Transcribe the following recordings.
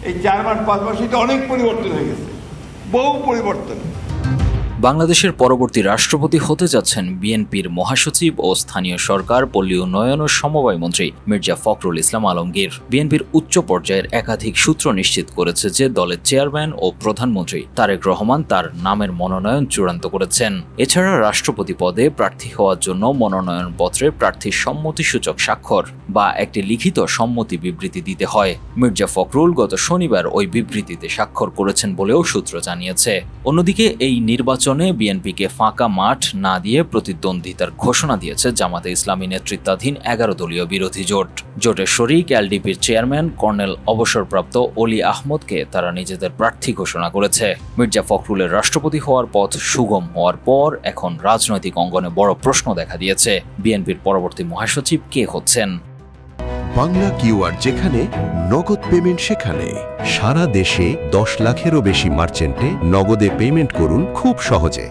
এই 4 মাস 5 মাসে তো অনেক পরিবর্তন হয়ে গেছে, বহু পরিবর্তন। বাংলাদেশের পরবর্তী রাষ্ট্রপতি হতে যাচ্ছেন বিএনপির মহাসচিব ও স্থানীয় সরকার, পল্লী উন্নয়ন ও সমবায় মন্ত্রী মির্জা ফখরুল ইসলাম আলমগীর। বিএনপির উচ্চ পর্যায়ের একাধিক সূত্র নিশ্চিত করেছে যে দলের চেয়ারম্যান ও প্রধানমন্ত্রী তারেক রহমান তার নামের মনোনয়ন চূড়ান্ত করেছেন। এছাড়া রাষ্ট্রপতি পদে প্রার্থী হওয়ার জন্য মনোনয়নপত্রে প্রার্থীর সম্মতিসূচক স্বাক্ষর বা একটি লিখিত সম্মতি বিবৃতি দিতে হয়। মির্জা ফখরুল গত শনিবার ওই বিবৃতিতে স্বাক্ষর করেছেন বলেও সূত্র জানিয়েছে। অন্যদিকে এই নির্বাচনে বিএনপিকে ফাঁকা মাঠ না দিয়ে প্রতিদ্বন্দ্বিতার ঘোষণা দিয়েছে জামাতে ইসলামী নেতৃত্বাধীন 11 দলীয় বিরোধী জোট। জোটের শরিক এলডিপির চেয়ারম্যান কর্নেল অবসরপ্রাপ্ত অলি আহমদকে তারা নিজেদের প্রার্থী ঘোষণা করেছে। মির্জা ফখরুলের রাষ্ট্রপতি হওয়ার পথ সুগম হওয়ার পর এখন রাজনৈতিক অঙ্গনে বড় প্রশ্ন দেখা দিয়েছে, বিএনপির পরবর্তী মহাসচিব কে হচ্ছেন। বাংলা কিউআর, যেখানে নগদ পেমেন্ট সেখানে। সারা দেশে 10 লাখেরও বেশি মার্চেন্টে নগদে পেমেন্ট করুন খুব সহজে।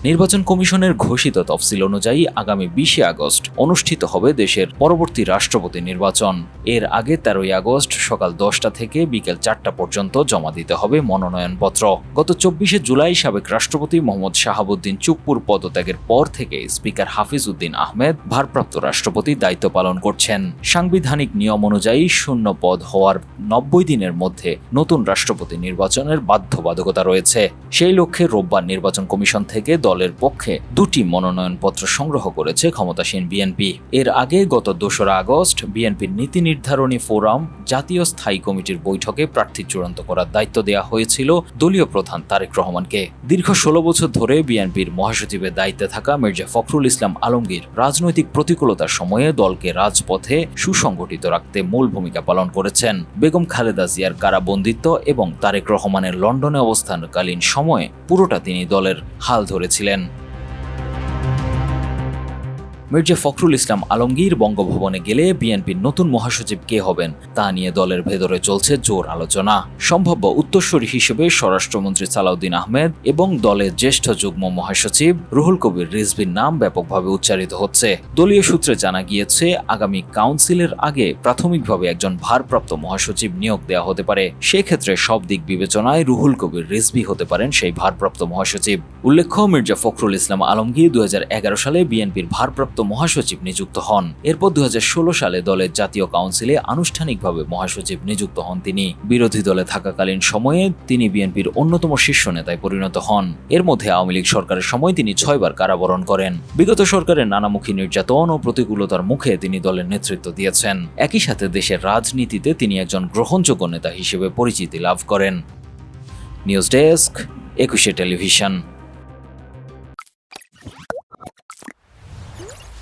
নির্বাচন কমিশনের ঘোষিত তফসিল অনুযায়ী আগামী 20 আগস্ট অনুষ্ঠিত হবে দেশের পরবর্তী রাষ্ট্রপতি নির্বাচন। এর আগে 13 আগস্ট সকাল 10টা থেকে বিকেল 4টা পর্যন্ত জমা দিতে হবে মনোনয়নপত্র। গত 24 জুলাই সাবেক রাষ্ট্রপতি মোহাম্মদ শাহাবুদ্দিন চুপ্পুর পদত্যাগের পর থেকে স্পিকার হাফিজ উদ্দিন আহমেদ ভারপ্রাপ্ত রাষ্ট্রপতি দায়িত্ব পালন করছেন। সাংবিধানিক নিয়ম অনুযায়ী শূন্য পদ হওয়ার 90 দিনের মধ্যে নতুন রাষ্ট্রপতি নির্বাচনের বাধ্যবাধকতা রয়েছে। সেই লক্ষ্যে রোববার নির্বাচন কমিশন থেকে দলের পক্ষে 2টি মনোনয়নপত্র সংগ্রহ করেছে ক্ষমতাসীন বিএনপি। এর আগে গত 2 আগস্ট বিএনপির নীতি নির্ধারণী ফোরাম জাতীয় স্থায়ী কমিটির বৈঠকে প্রার্থী চূড়ান্ত করার দায়িত্ব দেওয়া হয়েছিল দলীয় প্রধান তারেক রহমানকে। দীর্ঘ 16 বছর ধরে বিএনপির মহাসচিবের দায়িত্বে থাকা মির্জা ফখরুল ইসলাম আলমগীর রাজনৈতিক প্রতিকূলতার সময়ে দলকে রাজপথে সুসংগঠিত রাখতে মূল ভূমিকা পালন করেছেন। বেগম খালেদা জিয়ার কারাবন্দিত্ব এবং তারেক রহমানের লন্ডনে অবস্থানকালীন সময়ে পুরোটা তিনি দলের হাল ধরেছিলেন। মির্জা ফখরুল ইসলাম আলমগীর বঙ্গভবনে গেলে বিএনপির নতুন মহাসচিব কে হবেন তা নিয়ে দলের ভেতরে চলছে জোর আলোচনা। সম্ভাব্য উত্তরসূরি হিসেবে স্বরাষ্ট্রমন্ত্রী সালাউদ্দিন আহমেদ এবং দলের জ্যেষ্ঠ যুগ্ম মহাসচিব রুহুল কবির রিজভীর নাম ব্যাপকভাবে উচ্চারিত হচ্ছে। দলীয় সূত্রে জানা গিয়েছে, আগামী কাউন্সিলের আগে প্রাথমিকভাবে একজন ভারপ্রাপ্ত মহাসচিব নিয়োগ দেওয়া হতে পারে। সেক্ষেত্রে সব দিক বিবেচনায় রুহুল কবির রিজভী হতে পারেন সেই ভারপ্রাপ্ত মহাসচিব। উল্লেখ্য, মির্জা ফখরুল ইসলাম আলমগীর 2011 সালে বিএনপির ভারপ্রাপ্ত মহাসচিব নিযুক্ত হন। এরপর 2016 সালে দলের জাতীয় কাউন্সিলে আনুষ্ঠানিকভাবে মহাসচিব নিযুক্ত হন তিনি। বিরোধী দলে থাকাকালীন সময়ে তিনি বিএনপির অন্যতম শীর্ষ নেতায় পরিণত হন। এর মধ্যে আওয়ামী লীগ সরকারের সময় তিনি 6 বার কারাবরণ করেন। বিগত সরকারের নানামুখী নির্যাতন ও প্রতিকূলতার মুখে তিনি দলের নেতৃত্ব দিয়েছেন। একই সাথে দেশের রাজনীতিতে তিনি একজন গ্রহণযোগ্য নেতা হিসেবে পরিচিতি লাভ করেন। News desk, 21 television.